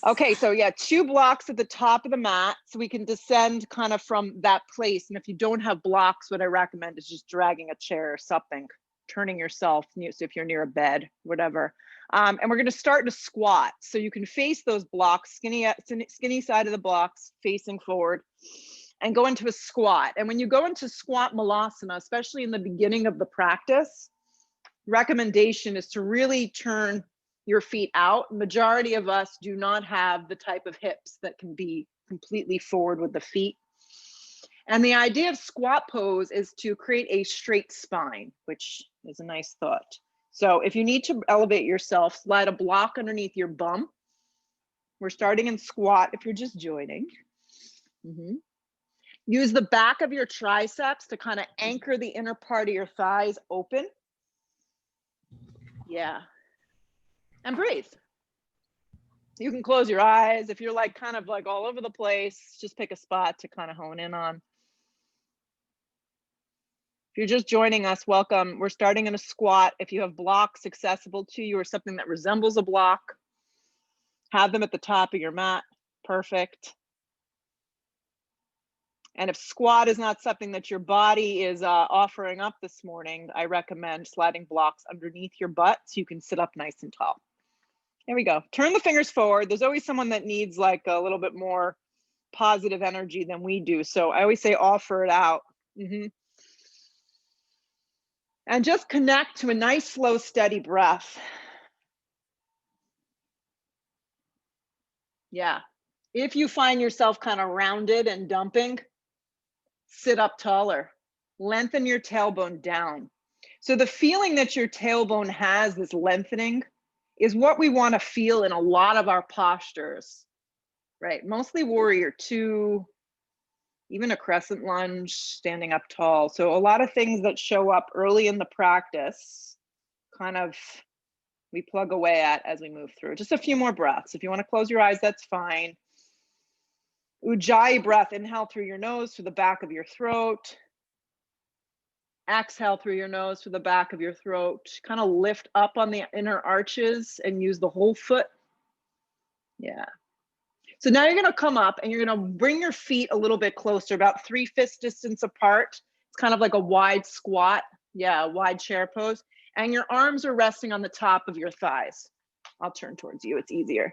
Okay, so yeah, 2 blocks at the top of the mat, so we can descend kind of from that place. And if you don't have blocks, what I recommend is just dragging a chair or something, turning yourself, so if you're near a bed, whatever. And we're gonna start to squat. So you can face those blocks, skinny side of the blocks, facing forward, and go into a squat. And when you go into squat malasana, especially in the beginning of the practice, recommendation is to really turn your feet out. Majority of us do not have the type of hips that can be completely forward with the feet. And the idea of squat pose is to create a straight spine, which is a nice thought. So if you need to elevate yourself, slide a block underneath your bum. We're starting in squat if you're just joining. Use the back of your triceps to kind of anchor the inner part of your thighs open. Yeah. And breathe. You can close your eyes. If you're like kind of like all over the place, just pick a spot to kind of hone in on. If you're just joining us, welcome. We're starting in a squat. If you have blocks accessible to you or something that resembles a block, have them at the top of your mat. Perfect. And if squat is not something that your body is offering up this morning, I recommend sliding blocks underneath your butt so you can sit up nice and tall. There we go. Turn the fingers forward. There's always someone that needs like a little bit more positive energy than we do. So I always say offer it out. And just connect to a nice, slow, steady breath. Yeah. If you find yourself kind of rounded and dumping, sit up taller. Lengthen your tailbone down. So the feeling that your tailbone has, this lengthening, is what we want to feel in a lot of our postures, right? Mostly warrior 2, even a crescent lunge, standing up tall. So a lot of things that show up early in the practice, kind of we plug away at as we move through. Just a few more breaths. If you want to close your eyes, that's fine. Ujjayi breath, inhale through your nose to the back of your throat. Exhale through your nose to the back of your throat. Kind of lift up on the inner arches and use the whole foot. Yeah. So now you're going to come up and you're going to bring your feet a little bit closer, about 3 fist distance apart. It's kind of like a wide squat. Yeah, a wide chair pose. And your arms are resting on the top of your thighs. I'll turn towards you. It's easier.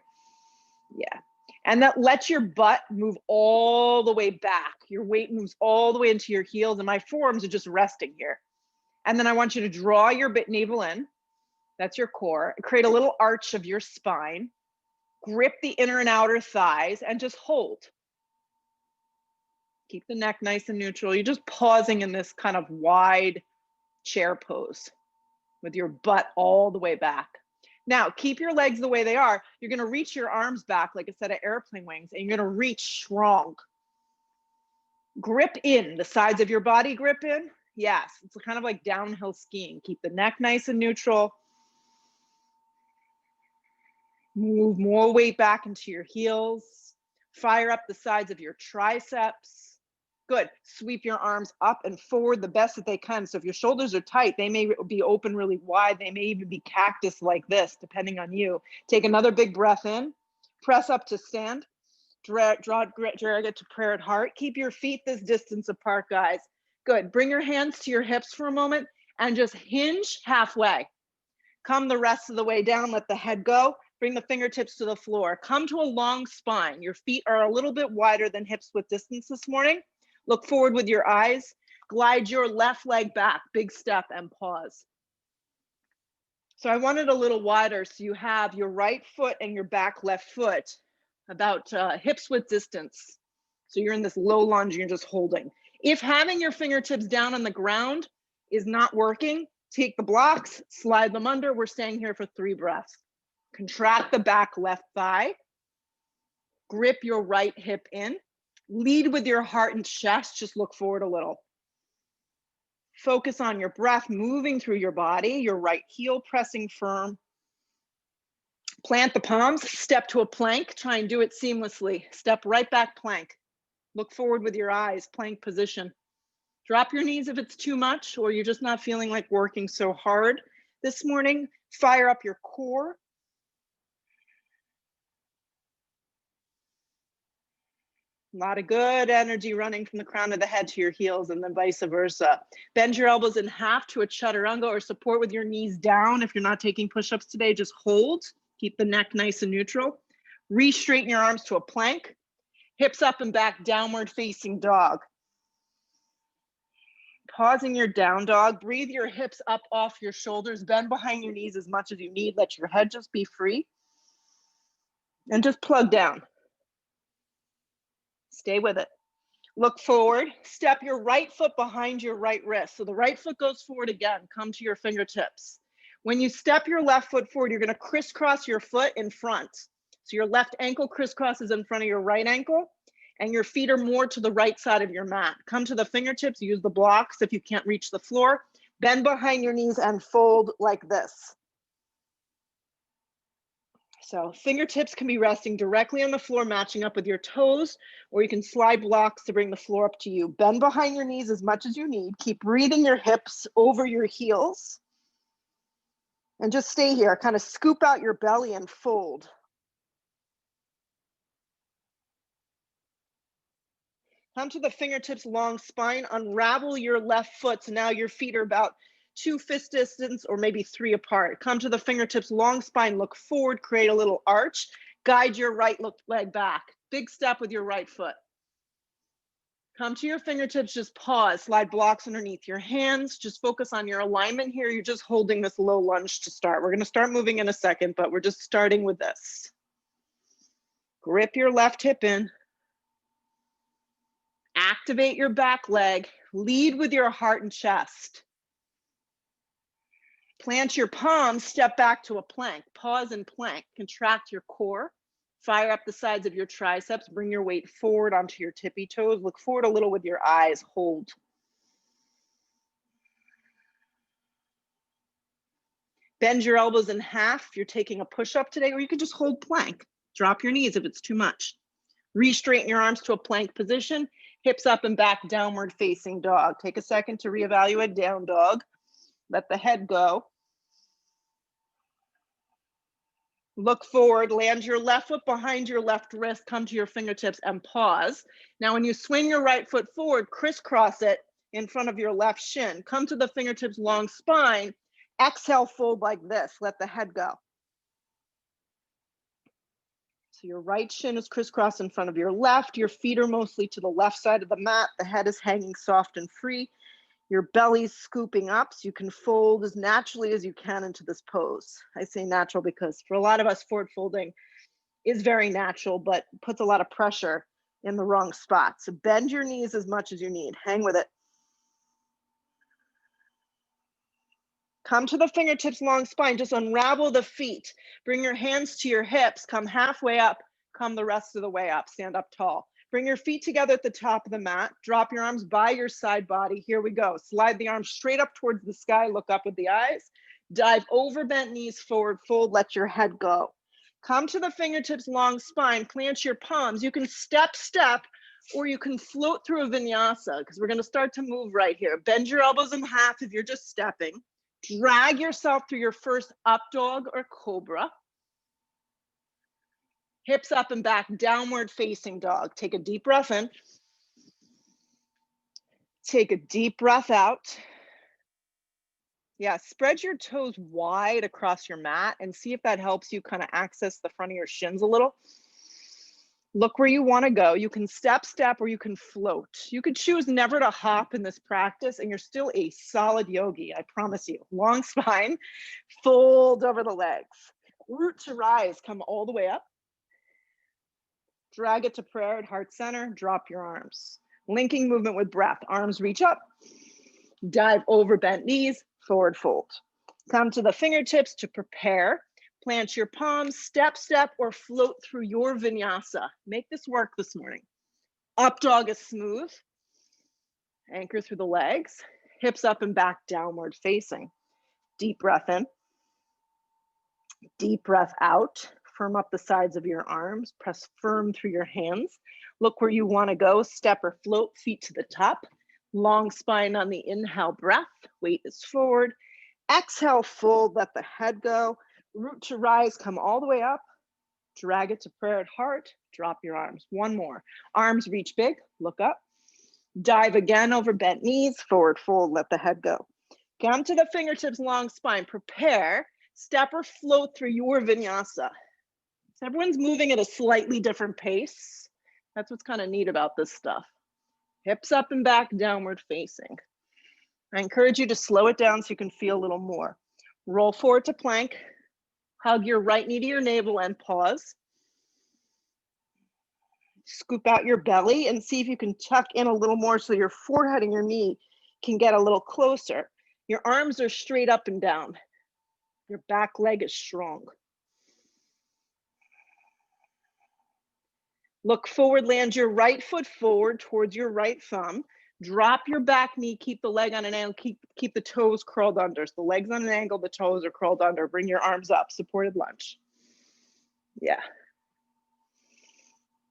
Yeah. And that lets your butt move all the way back. Your weight moves all the way into your heels, and my forearms are just resting here. And then I want you to draw your navel in. That's your core. Create a little arch of your spine. Grip the inner and outer thighs and just hold. Keep the neck nice and neutral. You're just pausing in this kind of wide chair pose with your butt all the way back. Now, keep your legs the way they are. You're going to reach your arms back like a set of airplane wings, and you're going to reach strong. Grip in, the sides of your body grip in. Yes, it's kind of like downhill skiing. Keep the neck nice and neutral. Move more weight back into your heels. Fire up the sides of your triceps. Good. Sweep your arms up and forward the best that they can. So if your shoulders are tight, they may be open really wide. They may even be cactus like this, depending on you. Take another big breath in. Press up to stand. Drag it to prayer at heart. Keep your feet this distance apart, guys. Good. Bring your hands to your hips for a moment and just hinge halfway. Come the rest of the way down. Let the head go. Bring the fingertips to the floor. Come to a long spine. Your feet are a little bit wider than hips width distance this morning. Look forward with your eyes. Glide your left leg back. Big step and pause. So I want it a little wider so you have your right foot and your back left foot about hips width distance. So you're in this low lunge and you're just holding. If having your fingertips down on the ground is not working, take the blocks, slide them under. We're staying here for 3 breaths. Contract the back left thigh. Grip your right hip in. Lead with your heart and chest. Just look forward a little. Focus on your breath moving through your body. Your right heel pressing firm. Plant the palms. Step to a plank. Try and do it seamlessly. Step right back, plank. Look forward with your eyes, plank position. Drop your knees if it's too much or you're just not feeling like working so hard this morning. Fire up your core. A lot of good energy running from the crown of the head to your heels and then vice versa. Bend your elbows in half to a chaturanga or support with your knees down. If you're not taking push-ups today, just hold. Keep the neck nice and neutral. Re-straighten your arms to a plank. Hips up and back, downward facing dog. Pausing your down dog. Breathe your hips up off your shoulders. Bend behind your knees as much as you need. Let your head just be free. And just plug down. Stay with it. Look forward, step your right foot behind your right wrist. So the right foot goes forward again, come to your fingertips. When you step your left foot forward, you're gonna crisscross your foot in front. So your left ankle crisscrosses in front of your right ankle and your feet are more to the right side of your mat. Come to the fingertips, use the blocks if you can't reach the floor. Bend behind your knees and fold like this. So fingertips can be resting directly on the floor, matching up with your toes, or you can slide blocks to bring the floor up to you. Bend behind your knees as much as you need. Keep breathing your hips over your heels. And just stay here. Kind of scoop out your belly and fold. Come to the fingertips, long spine. Unravel your left foot. So now your feet are about 2 fist distance or maybe 3 apart. Come to the fingertips, long spine, look forward, create a little arch. Guide your right leg back. Big step with your right foot. Come to your fingertips, just pause, slide blocks underneath your hands. Just focus on your alignment here. You're just holding this low lunge to start. We're gonna start moving in a second, but we're just starting with this. Grip your left hip in. Activate your back leg. Lead with your heart and chest. Plant your palms, step back to a plank. Pause and plank. Contract your core. Fire up the sides of your triceps. Bring your weight forward onto your tippy toes. Look forward a little with your eyes. Hold. Bend your elbows in half if you're taking a push-up today, or you could just hold plank. Drop your knees if it's too much. Re-straighten your arms to a plank position. Hips up and back, downward facing dog. Take a second to reevaluate down dog. Let the head go. Look forward, land your left foot behind your left wrist, come to your fingertips and pause. Now, when you swing your right foot forward, crisscross it in front of your left shin. Come to the fingertips, long spine. Exhale, fold like this. Let the head go. So your right shin is crisscrossed in front of your left. Your feet are mostly to the left side of the mat. The head is hanging soft and free. Your belly's scooping up so you can fold as naturally as you can into this pose. I say natural because for a lot of us, forward folding is very natural, but puts a lot of pressure in the wrong spot. So bend your knees as much as you need. Hang with it. Come to the fingertips, long spine. Just unravel the feet. Bring your hands to your hips. Come halfway up. Come the rest of the way up. Stand up tall. Bring your feet together at the top of the mat. Drop your arms by your side body. Here we go. Slide the arms straight up towards the sky. Look up with the eyes. Dive over bent knees, forward fold. Let your head go. Come to the fingertips, long spine. Plant your palms. You can step, or you can float through a vinyasa because we're going to start to move right here. Bend your elbows in half if you're just stepping. Drag yourself through your first up dog or cobra. Hips up and back, downward facing dog. Take a deep breath in. Take a deep breath out. Yeah, spread your toes wide across your mat and see if that helps you kind of access the front of your shins a little. Look where you want to go. You can step, or you can float. You could choose never to hop in this practice and you're still a solid yogi, I promise you. Long spine, fold over the legs. Root to rise, come all the way up. Drag it to prayer at heart center, drop your arms. Linking movement with breath, arms reach up, dive over bent knees, forward fold. Come to the fingertips to prepare. Plant your palms, step, or float through your vinyasa. Make this work this morning. Up dog is smooth. Anchor through the legs. Hips up and back, downward facing. Deep breath in. Deep breath out. Firm up the sides of your arms. Press firm through your hands. Look where you want to go. Step or float, feet to the top. Long spine on the inhale breath. Weight is forward. Exhale, fold, let the head go. Root to rise, come all the way up. Drag it to prayer at heart. Drop your arms. One more. Arms reach big. Look up. Dive again over bent knees. Forward fold. Let the head go. Come to the fingertips, long spine. Prepare. Step or float through your vinyasa. So everyone's moving at a slightly different pace. That's what's kind of neat about this stuff. Hips up and back, downward facing. I encourage you to slow it down so you can feel a little more. Roll forward to plank. Hug your right knee to your navel and pause. Scoop out your belly and see if you can tuck in a little more so your forehead and your knee can get a little closer. Your arms are straight up and down. Your back leg is strong. Look forward, land your right foot forward towards your right thumb. Drop your back knee, keep the leg on an angle, keep the toes curled under. So the leg's on an angle, the toes are curled under. Bring your arms up, supported lunge. Yeah.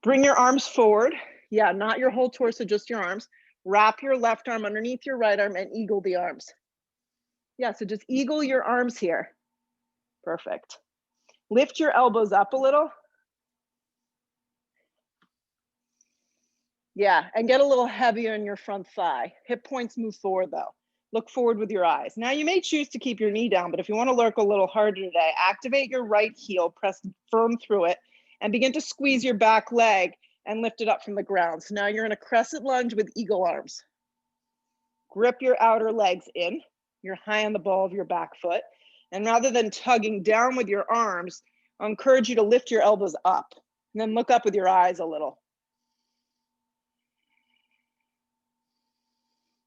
Bring your arms forward. Yeah, not your whole torso, just your arms. Wrap your left arm underneath your right arm and eagle the arms. Yeah, so just eagle your arms here. Perfect. Lift your elbows up a little. Yeah, and get a little heavier in your front thigh. Hip points move forward though. Look forward with your eyes. Now you may choose to keep your knee down, but if you want to lurk a little harder today, activate your right heel, press firm through it, and begin to squeeze your back leg and lift it up from the ground. So now you're in a crescent lunge with eagle arms. Grip your outer legs in. You're high on the ball of your back foot. And rather than tugging down with your arms, I'll encourage you to lift your elbows up and then look up with your eyes a little.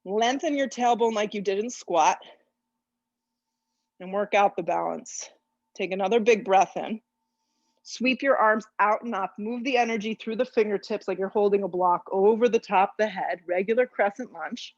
Lengthen your tailbone like you did in squat and work out the balance. Take another big breath in. Sweep your arms out and up. Move the energy through the fingertips like you're holding a block over the top of the head. Regular crescent lunge.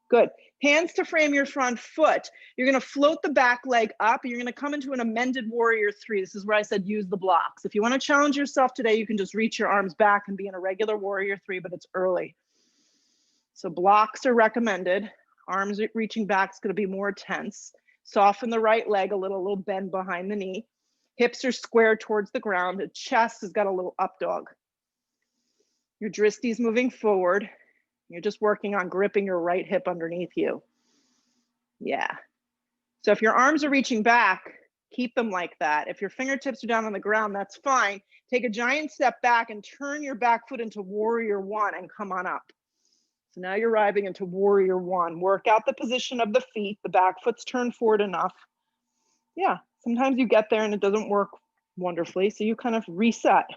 Good. Hands to frame your front foot. You're going to float the back leg up. You're going to come into an amended warrior three. This is where I said use the blocks. If you want to challenge yourself today, you can just reach your arms back and be in a regular warrior three, but it's early. So blocks are recommended. Arms reaching back is going to be more tense. Soften the right leg a little bend behind the knee. Hips are square towards the ground. The chest has got a little up dog. Your dristi's moving forward. You're just working on gripping your right hip underneath you. Yeah. So if your arms are reaching back, keep them like that. If your fingertips are down on the ground, that's fine. Take a giant step back and turn your back foot into warrior one and come on up. So now you're arriving into warrior one. Work out the position of the feet. The back foot's turned forward enough. Yeah, sometimes you get there and it doesn't work wonderfully. So you kind of reset.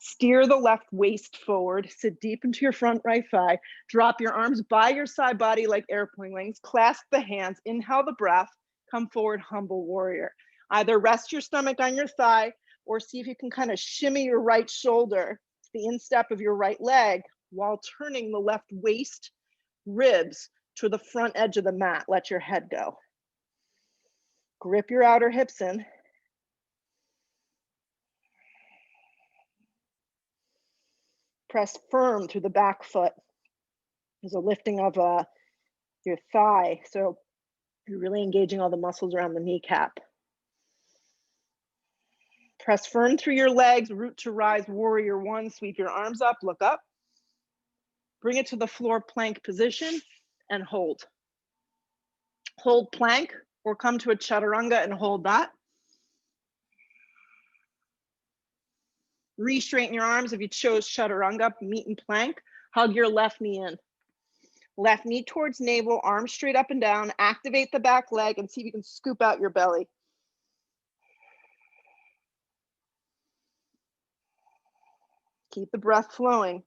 Steer the left waist forward, sit deep into your front right thigh, drop your arms by your side body like airplane wings, clasp the hands, inhale the breath, come forward, humble warrior. Either rest your stomach on your thigh or see if you can kind of shimmy your right shoulder to the instep of your right leg while turning the left waist ribs to the front edge of the mat. Let your head go. Grip your outer hips in. Press firm through the back foot. There's a lifting of your thigh. So you're really engaging all the muscles around the kneecap. Press firm through your legs, root to rise, warrior one. Sweep your arms up, look up. Bring it to the floor plank position and hold. Hold plank or come to a chaturanga and hold that. Re-straighten your arms if you chose chaturanga, meet in plank. Hug your left knee in. Left knee towards navel, arms straight up and down. Activate the back leg and see if you can scoop out your belly. Keep the breath flowing.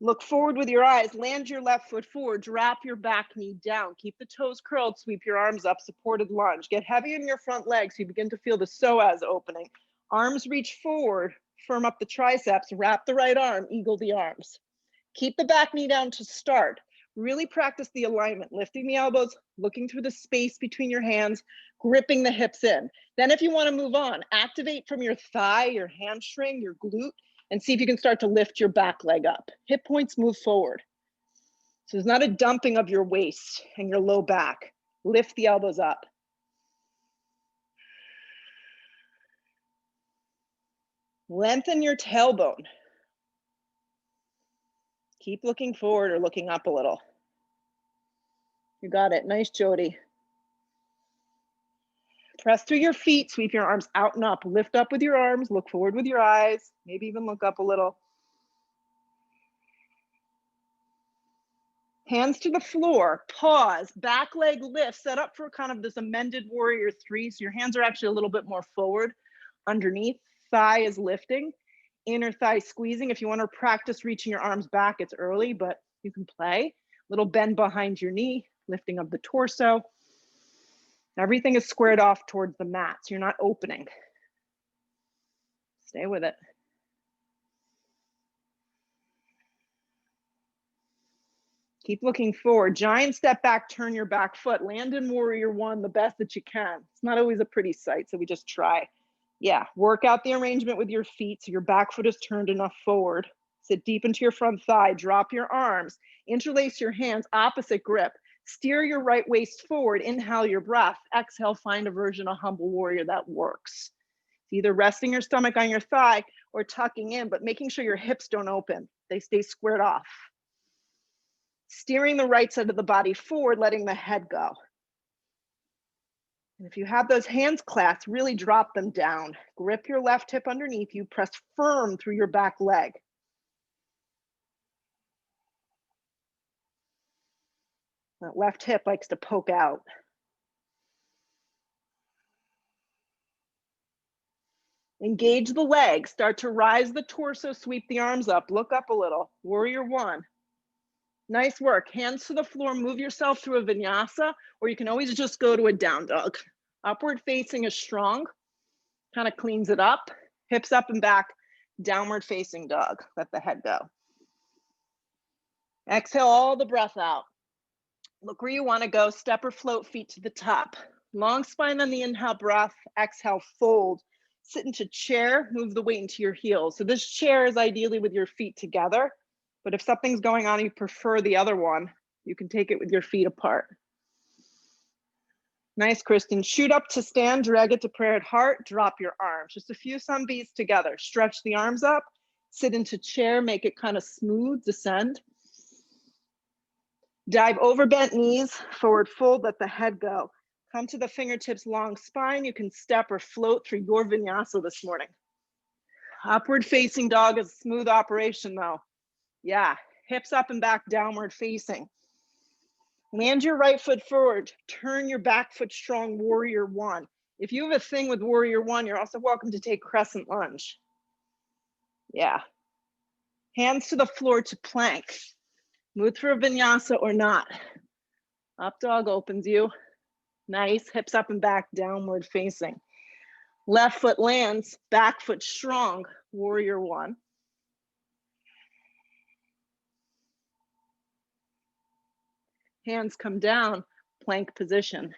Look forward with your eyes. Land your left foot forward. Drop your back knee down. Keep the toes curled. Sweep your arms up. Supported lunge. Get heavy in your front leg so you begin to feel the psoas opening. Arms reach forward. Firm up the triceps. Wrap the right arm. Eagle the arms. Keep the back knee down to start. Really practice the alignment. Lifting the elbows. Looking through the space between your hands. Gripping the hips in. Then if you want to move on, activate from your thigh, your hamstring, your glute, and see if you can start to lift your back leg up. Hip points move forward. So there's not a dumping of your waist and your low back. Lift the elbows up. Lengthen your tailbone. Keep looking forward or looking up a little. You got it. Nice, Jody. Press through your feet, sweep your arms out and up. Lift up with your arms, look forward with your eyes, maybe even look up a little. Hands to the floor, pause, back leg lift, set up for kind of this amended warrior three. So your hands are actually a little bit more forward underneath. Thigh is lifting, inner thigh squeezing. If you want to practice reaching your arms back, it's early, but you can play. Little bend behind your knee, lifting of the torso. Everything is squared off towards the mat, so you're not opening. Stay with it. Keep looking forward. Giant step back, turn your back foot. Land in warrior one the best that you can. It's not always a pretty sight, so we just try. Yeah, work out the arrangement with your feet so your back foot is turned enough forward. Sit deep into your front thigh, drop your arms, interlace your hands, opposite grip. Steer your right waist forward, inhale your breath. Exhale, find a version of humble warrior that works. It's either resting your stomach on your thigh or tucking in, but making sure your hips don't open. They stay squared off. Steering the right side of the body forward, letting the head go. And if you have those hands clasped, really drop them down. Grip your left hip underneath you, press firm through your back leg. That left hip likes to poke out. Engage the legs, start to rise the torso, sweep the arms up, look up a little. Warrior one. Nice work. Hands to the floor, move yourself through a vinyasa, or you can always just go to a down dog. Upward facing is strong, kind of cleans it up. Hips up and back, downward facing dog. Let the head go. Exhale all the breath out. Look where you want to go. Step or float feet to the top. Long spine on the inhale breath. Exhale, fold. Sit into chair, move the weight into your heels. So this chair is ideally with your feet together, but if something's going on and you prefer the other one, you can take it with your feet apart. Nice, Kristen. Shoot up to stand, drag it to prayer at heart, drop your arms. Just a few sun Bs together. Stretch the arms up, sit into chair, make it kind of smooth, descend. Dive over bent knees, forward fold, let the head go. Come to the fingertips, long spine. You can step or float through your vinyasa this morning. Upward facing dog is a smooth operation though. Yeah, hips up and back, downward facing. Land your right foot forward, turn your back foot strong, warrior one. If you have a thing with warrior one, you're also welcome to take crescent lunge. Yeah. Hands to the floor to plank. Move through a vinyasa or not. Up dog opens you. Nice, hips up and back, downward facing. Left foot lands, back foot strong, warrior one. Hands come down, plank position.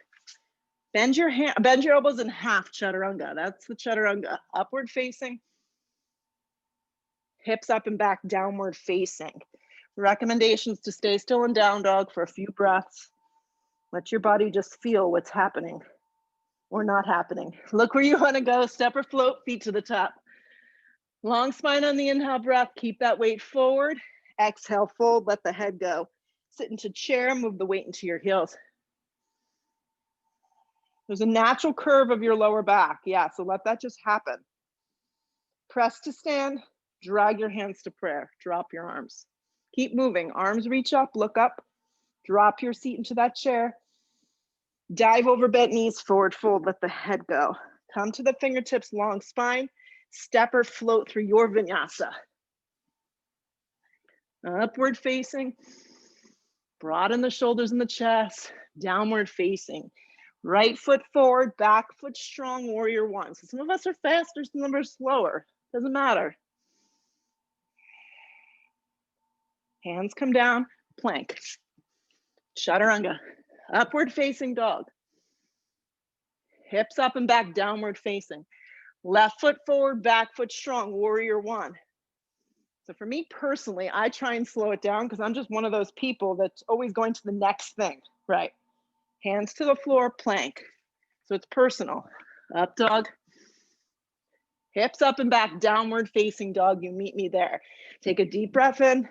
Bend your elbows in half, chaturanga. That's the chaturanga. Upward facing, hips up and back, downward facing. Recommendations to stay still in down dog for a few breaths. Let your body just feel what's happening or not happening. Look where you want to go. Step or float, feet to the top. Long spine on the inhale breath. Keep that weight forward. Exhale, fold, let the head go. Sit into chair, move the weight into your heels. There's a natural curve of your lower back. Yeah, so let that just happen. Press to stand, drag your hands to prayer. Drop your arms. Keep moving. Arms reach up, look up. Drop your seat into that chair. Dive over bent knees, forward fold, let the head go. Come to the fingertips, long spine. Step or float through your vinyasa. Upward facing. Broaden the shoulders and the chest. Downward facing. Right foot forward, back foot strong, warrior one. So some of us are faster, some of us are slower. Doesn't matter. Hands come down, plank. Chaturanga. Upward facing dog. Hips up and back, downward facing. Left foot forward, back foot strong, warrior one. So for me personally, I try and slow it down because I'm just one of those people that's always going to the next thing, right? Hands to the floor, plank. So it's personal. Up dog. Hips up and back, downward facing dog. You meet me there. Take a deep breath in.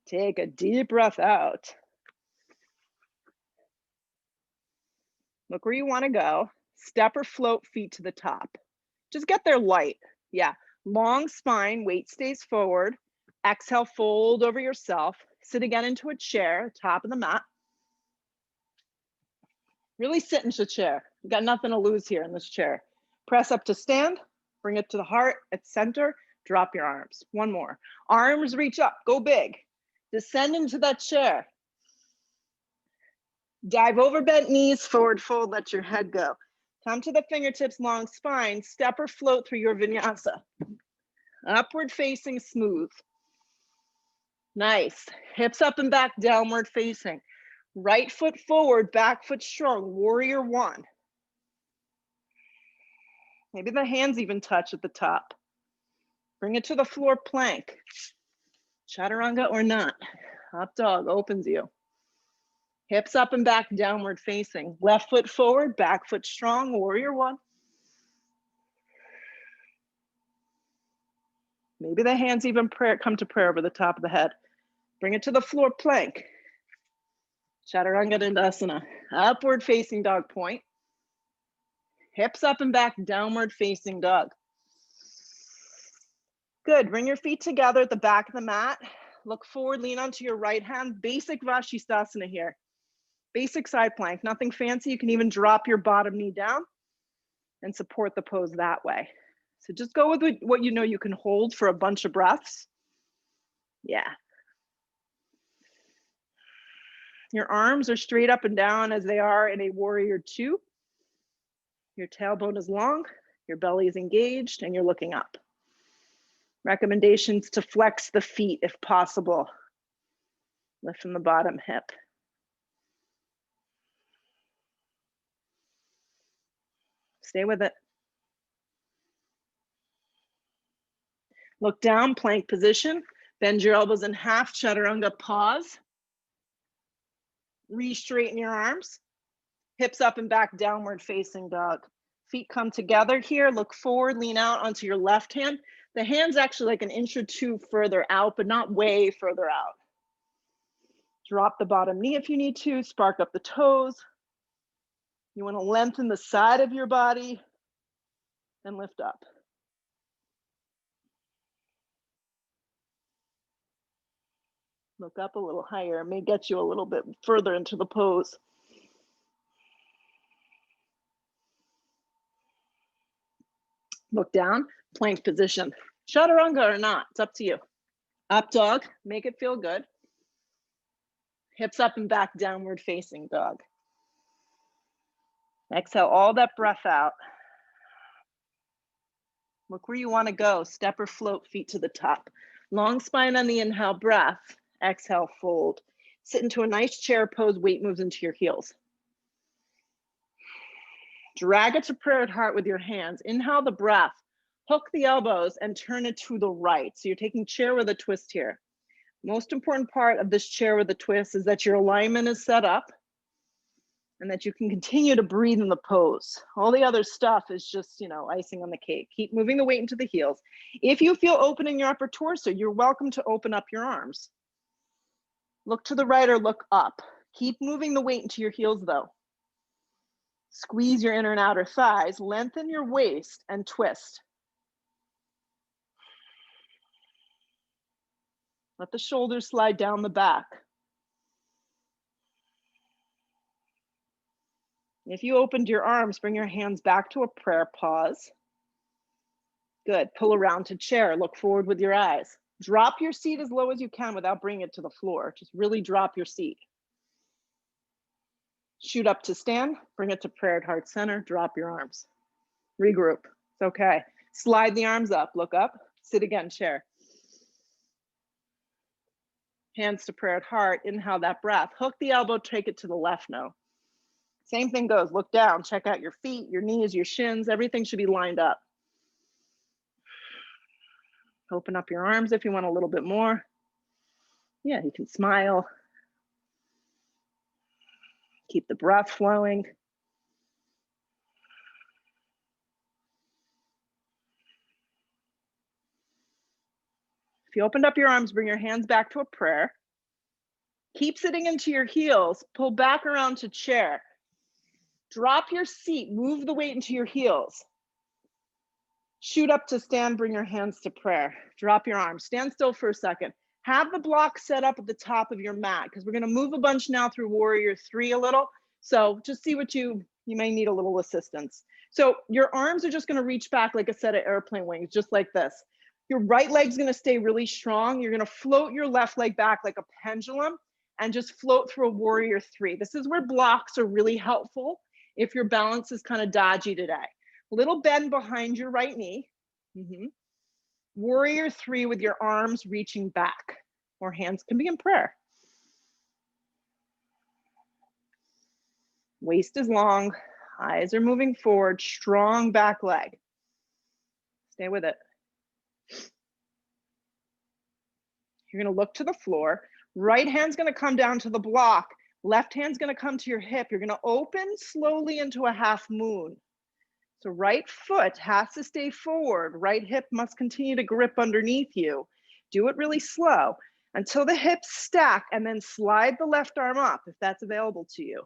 Take a deep breath out. Look where you want to go. Step or float feet to the top. Just get there light. Yeah. Long spine, weight stays forward. Exhale, fold over yourself. Sit again into a chair, top of the mat. Really sit into the chair. You got nothing to lose here in this chair. Press up to stand. Bring it to the heart at center. Drop your arms. One more. Arms reach up. Go big. Descend into that chair. Dive over bent knees, forward fold, let your head go. Come to the fingertips, long spine, step or float through your vinyasa. Upward facing, smooth. Nice. Hips up and back, downward facing. Right foot forward, back foot strong, warrior one. Maybe the hands even touch at the top. Bring it to the floor, plank. Chaturanga or not. Up dog opens you. Hips up and back, downward facing. Left foot forward, back foot strong, warrior one. Maybe the hands even come to prayer over the top of the head. Bring it to the floor, plank. Chaturanga Navasana. Upward facing dog point. Hips up and back, downward facing dog. Good, bring your feet together at the back of the mat. Look forward, lean onto your right hand. Basic Vashisthasana here. Basic side plank, nothing fancy. You can even drop your bottom knee down and support the pose that way. So just go with what you know you can hold for a bunch of breaths. Yeah. Your arms are straight up and down as they are in a warrior two. Your tailbone is long, your belly is engaged, and you're looking up. Recommendations to flex the feet if possible. Lift from the bottom hip. Stay with it. Look down, plank position. Bend your elbows in half, chaturanga, pause. Re-straighten your arms. Hips up and back, downward facing dog. Feet come together here. Look forward, lean out onto your left hand. The hand's actually like an inch or two further out, but not way further out. Drop the bottom knee if you need to. Spark up the toes. You want to lengthen the side of your body and lift up. Look up a little higher. It may get you a little bit further into the pose. Look down, plank position. Chaturanga or not, it's up to you. Up dog, make it feel good. Hips up and back, downward facing dog. Exhale all that breath out. Look where you want to go. Step or float, feet to the top. Long spine on the inhale, breath. Exhale, fold. Sit into a nice chair pose, weight moves into your heels. Drag it to prayer at heart with your hands. Inhale the breath. Hook the elbows and turn it to the right. So you're taking chair with a twist here. Most important part of this chair with a twist is that your alignment is set up and that you can continue to breathe in the pose. All the other stuff is just, icing on the cake. Keep moving the weight into the heels. If you feel open in your upper torso, you're welcome to open up your arms. Look to the right or look up. Keep moving the weight into your heels though. Squeeze your inner and outer thighs, lengthen your waist and twist. Let the shoulders slide down the back. If you opened your arms, bring your hands back to a prayer, pause. Good, pull around to chair, look forward with your eyes. Drop your seat as low as you can without bringing it to the floor. Just really drop your seat. Shoot up to stand, bring it to prayer at heart center, drop your arms. Regroup, it's okay. Slide the arms up, look up, sit again, chair. Hands to prayer at heart, inhale that breath. Hook the elbow, take it to the left now. Same thing goes, look down, check out your feet, your knees, your shins, everything should be lined up. Open up your arms if you want a little bit more. Yeah, you can smile. Keep the breath flowing. If you opened up your arms, bring your hands back to a prayer. Keep sitting into your heels. Pull back around to chair. Drop your seat. Move the weight into your heels. Shoot up to stand. Bring your hands to prayer. Drop your arms. Stand still for a second. Have the block set up at the top of your mat because we're going to move a bunch now through Warrior 3 a little. So just see what you may need a little assistance. So your arms are just going to reach back like a set of airplane wings, just like this. Your right leg's going to stay really strong. You're going to float your left leg back like a pendulum and just float through a Warrior 3. This is where blocks are really helpful if your balance is kind of dodgy today. Little bend behind your right knee. Warrior 3 with your arms reaching back, or hands can be in prayer. Waist is long, eyes are moving forward, strong back leg. Stay with it. You're going to look to the floor. Right hand's going to come down to the block. Left hand's going to come to your hip. You're going to open slowly into a half moon. So right foot has to stay forward. Right hip must continue to grip underneath you. Do it really slow until the hips stack, and then slide the left arm up if that's available to you.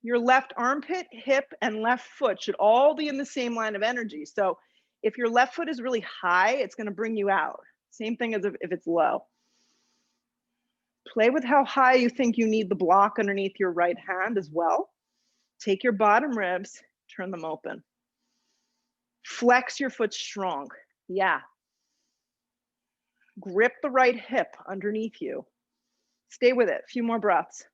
Your left armpit, hip, and left foot should all be in the same line of energy. So if your left foot is really high, it's going to bring you out. Same thing as if it's low. Play with how high you think you need the block underneath your right hand as well. Take your bottom ribs, turn them open. Flex your foot strong. Yeah. Grip the right hip underneath you. Stay with it. A few more breaths.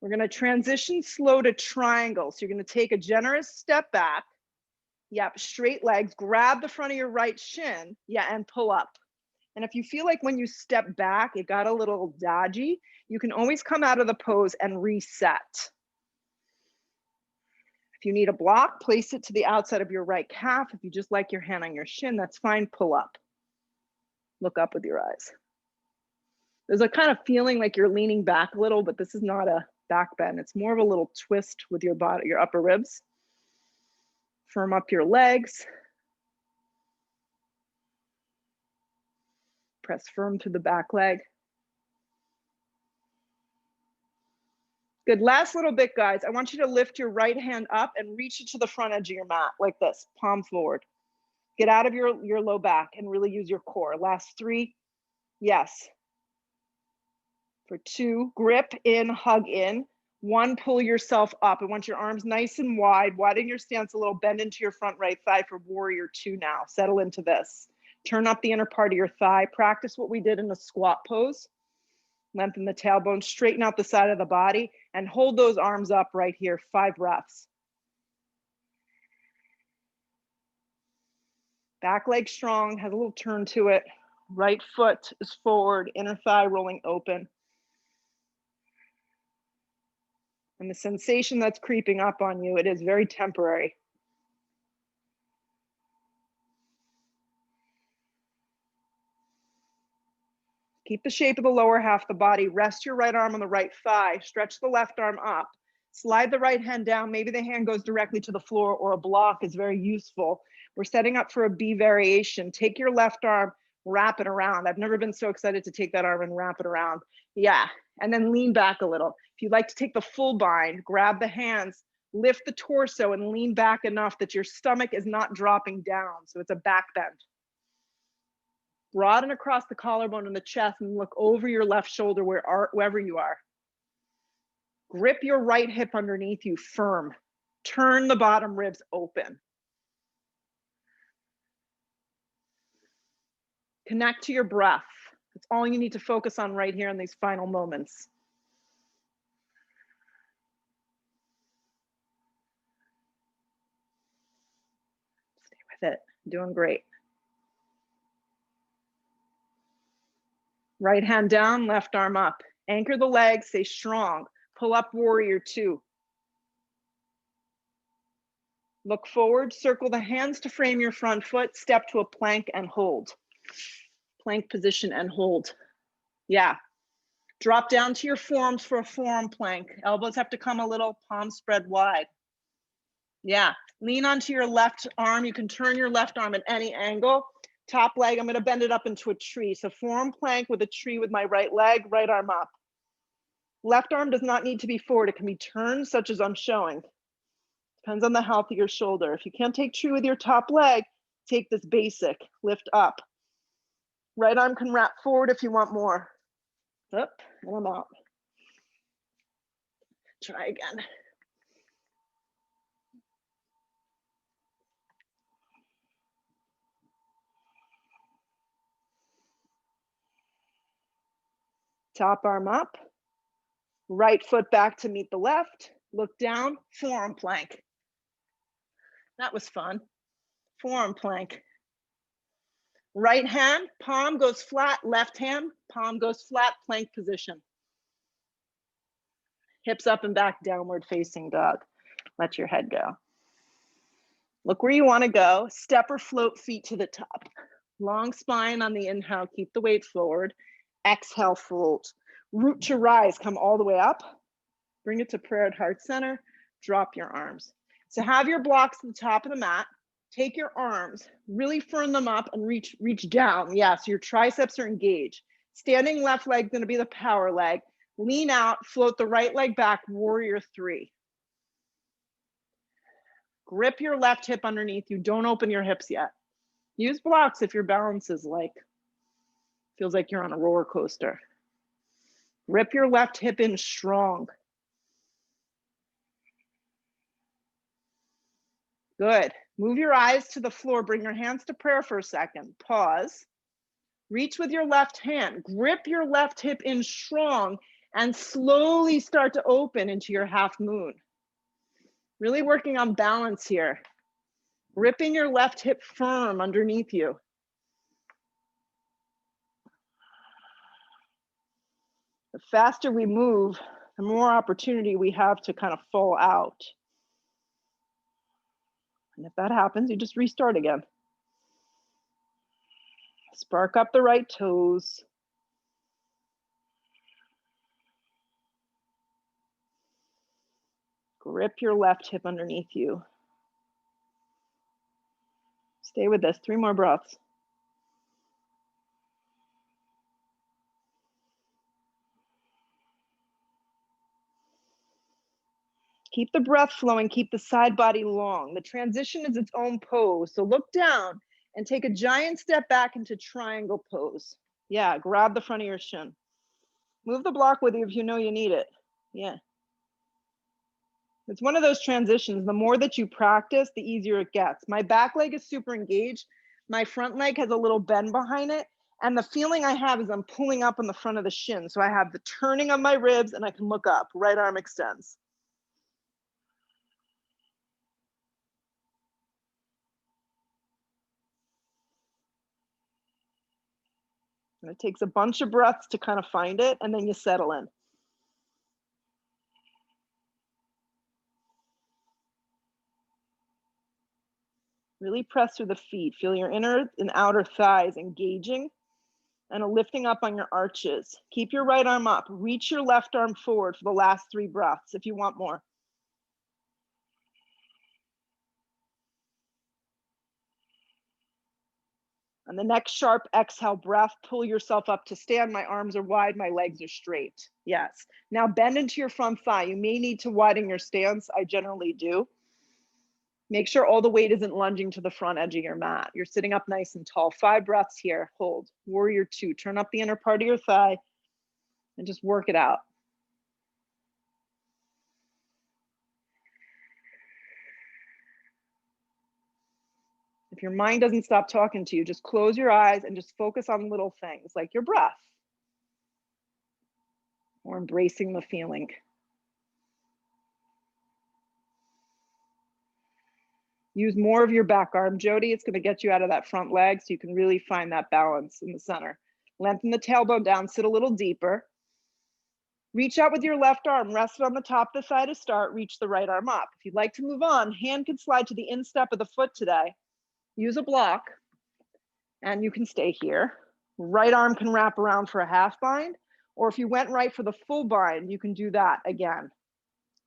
We're going to transition slow to triangle. So you're going to take a generous step back. Yep, straight legs. Grab the front of your right shin. Yeah, and pull up. And if you feel like when you step back, it got a little dodgy, you can always come out of the pose and reset. If you need a block, place it to the outside of your right calf. If you just like your hand on your shin, that's fine. Pull up. Look up with your eyes. There's a kind of feeling like you're leaning back a little, but this is not a back bend. It's more of a little twist with your body, your upper ribs. Firm up your legs. Press firm to the back leg. Good, last little bit, guys. I want you to lift your right hand up and reach it to the front edge of your mat, like this, palm forward. Get out of your low back and really use your core. Last 3, yes. For 2, grip in, hug in. 1, pull yourself up. I want your arms nice and wide. Widen your stance a little, bend into your front right thigh for Warrior 2 now. Settle into this. Turn up the inner part of your thigh. Practice what we did in the squat pose. Lengthen the tailbone, straighten out the side of the body, and hold those arms up right here. 5 breaths. Back leg strong, has a little turn to it. Right foot is forward, inner thigh rolling open. And the sensation that's creeping up on you, it is very temporary. Keep the shape of the lower half of the body. Rest your right arm on the right thigh. Stretch the left arm up. Slide the right hand down. Maybe the hand goes directly to the floor, or a block is very useful. We're setting up for a B variation. Take your left arm, wrap it around. I've never been so excited to take that arm and wrap it around. Yeah, and then lean back a little. If you'd like to take the full bind, grab the hands, lift the torso and lean back enough that your stomach is not dropping down. So it's a back bend. Broaden across the collarbone and the chest and look over your left shoulder wherever you are. Grip your right hip underneath you firm. Turn the bottom ribs open. Connect to your breath. That's all you need to focus on right here in these final moments. Stay with it. Doing great. Right hand down, left arm up. Anchor the legs, stay strong. Pull up Warrior 2. Look forward, circle the hands to frame your front foot, step to a plank and hold. Plank position and hold. Yeah. Drop down to your forearms for a forearm plank. Elbows have to come a little, palms spread wide. Yeah. Lean onto your left arm. You can turn your left arm at any angle. Top leg, I'm going to bend it up into a tree. So forearm plank with a tree with my right leg, right arm up. Left arm does not need to be forward. It can be turned, such as I'm showing. Depends on the health of your shoulder. If you can't take tree with your top leg, take this basic, lift up. Right arm can wrap forward if you want more. Up, and I'm out. Try again. Top arm up. Right foot back to meet the left. Look down, forearm plank. That was fun. Forearm plank. Right hand, palm goes flat, left hand, palm goes flat, plank position. Hips up and back, downward facing dog. Let your head go. Look where you want to go. Step or float feet to the top. Long spine on the inhale, keep the weight forward. Exhale, fold. Root to rise, come all the way up. Bring it to prayer at heart center. Drop your arms. So have your blocks at the top of the mat. Take your arms, really firm them up and reach down. Yeah, so your triceps are engaged. Standing left leg is going to be the power leg. Lean out, float the right leg back, warrior three. Grip your left hip underneath you. Don't open your hips yet. Use blocks if your balance is feels like you're on a roller coaster. Rip your left hip in strong. Good. Move your eyes to the floor. Bring your hands to prayer for a second. Pause. Reach with your left hand. Grip your left hip in strong and slowly start to open into your half moon. Really working on balance here. Gripping your left hip firm underneath you. The faster we move, the more opportunity we have to kind of fall out. And if that happens, you just restart again. Spark up the right toes. Grip your left hip underneath you. Stay with this, 3 more breaths. Keep the breath flowing, keep the side body long. The transition is its own pose. So look down and take a giant step back into triangle pose. Yeah, grab the front of your shin. Move the block with you if you know you need it. Yeah. It's one of those transitions. The more that you practice, the easier it gets. My back leg is super engaged. My front leg has a little bend behind it. And the feeling I have is I'm pulling up on the front of the shin. So I have the turning of my ribs and I can look up. Right arm extends. And it takes a bunch of breaths to kind of find it, and then you settle in. Really press through the feet. Feel your inner and outer thighs engaging and a lifting up on your arches. Keep your right arm up. Reach your left arm forward for the last 3 breaths if you want more. On the next sharp exhale breath, pull yourself up to stand. My arms are wide, my legs are straight. Yes. Now bend into your front thigh. You may need to widen your stance. I generally do. Make sure all the weight isn't lunging to the front edge of your mat. You're sitting up nice and tall. 5 breaths here. Hold. Warrior 2. Turn up the inner part of your thigh and just work it out. If your mind doesn't stop talking to you, just close your eyes and just focus on little things like your breath or embracing the feeling. Use more of your back arm, Jody. It's going to get you out of that front leg so you can really find that balance in the center. Lengthen the tailbone down, sit a little deeper. Reach out with your left arm, rest it on the top of the thigh to start, reach the right arm up. If you'd like to move on, hand can slide to the instep of the foot today. Use a block, and you can stay here. Right arm can wrap around for a half bind, or if you went right for the full bind, you can do that again.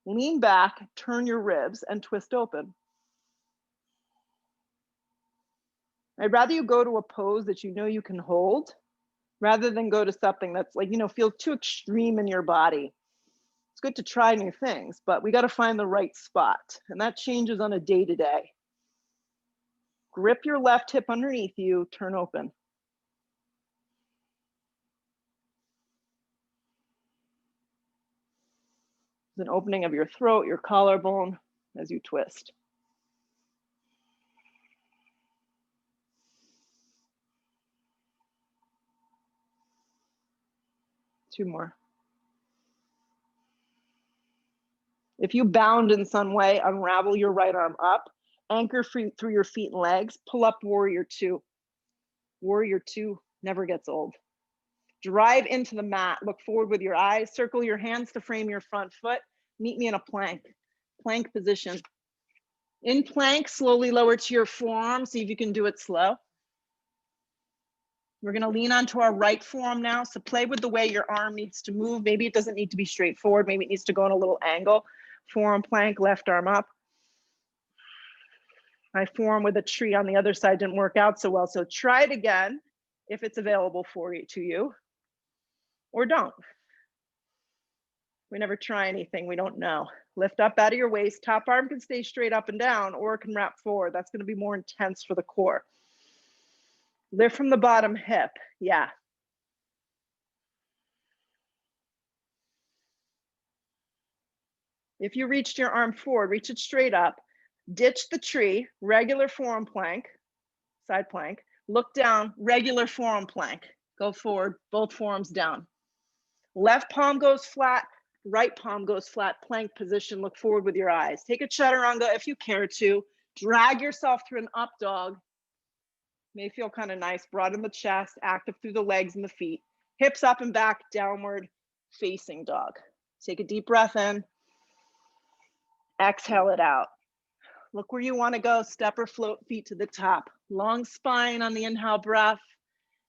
Lean back, turn your ribs, and twist open. I'd rather you go to a pose that you know you can hold, rather than go to something that's like, feels too extreme in your body. It's good to try new things, but we got to find the right spot, and that changes on a day-to-day. Grip your left hip underneath you, turn open. There's an opening of your throat, your collarbone as you twist. Two more. If you bound in some way, unravel your right arm up, anchor through your feet and legs, pull up warrior two. Warrior two never gets old. Drive into the mat, look forward with your eyes, circle your hands to frame your front foot, meet me in a plank position. In plank, slowly lower to your forearm, see if you can do it slow. We're gonna lean onto our right forearm now, so play with the way your arm needs to move. Maybe it doesn't need to be straightforward, maybe it needs to go in a little angle. Forearm plank, left arm up. My forearm with a tree on the other side didn't work out so well, so try it again if it's available to you, or don't. We never try anything we don't know. Lift up out of your waist, top arm can stay straight up and down, or it can wrap forward. That's gonna be more intense for the core. Lift from the bottom hip, yeah. If you reached your arm forward, reach it straight up, ditch the tree, regular forearm plank, side plank, look down, regular forearm plank. Go forward, both forearms down. Left palm goes flat, right palm goes flat, plank position, look forward with your eyes. Take a chaturanga if you care to. Drag yourself through an up dog. May feel kind of nice, broaden the chest, active through the legs and the feet. Hips up and back, downward facing dog. Take a deep breath in. Exhale it out. Look where you want to go, step or float feet to the top. Long spine on the inhale breath.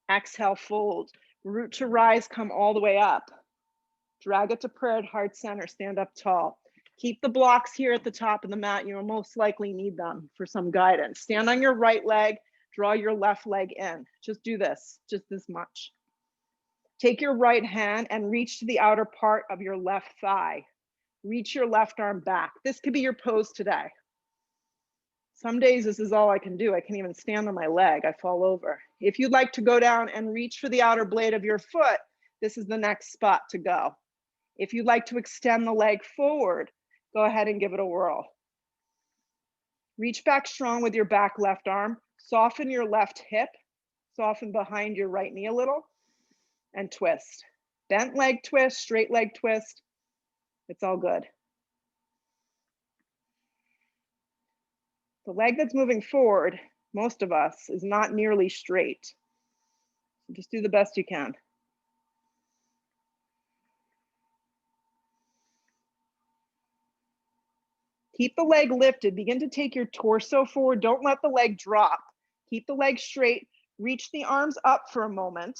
Exhale, fold. Root to rise, come all the way up. Drag it to prayer at heart center, stand up tall. Keep the blocks here at the top of the mat. You'll most likely need them for some guidance. Stand on your right leg, draw your left leg in. Just do this, just this much. Take your right hand and reach to the outer part of your left thigh. Reach your left arm back. This could be your pose today. Some days this is all I can do. I can't even stand on my leg, I fall over. If you'd like to go down and reach for the outer blade of your foot, this is the next spot to go. If you'd like to extend the leg forward, go ahead and give it a whirl. Reach back strong with your back left arm. Soften your left hip. Soften behind your right knee a little. And twist. Bent leg twist, straight leg twist. It's all good. The leg that's moving forward, most of us, is not nearly straight. So just do the best you can. Keep the leg lifted. Begin to take your torso forward. Don't let the leg drop. Keep the leg straight. Reach the arms up for a moment.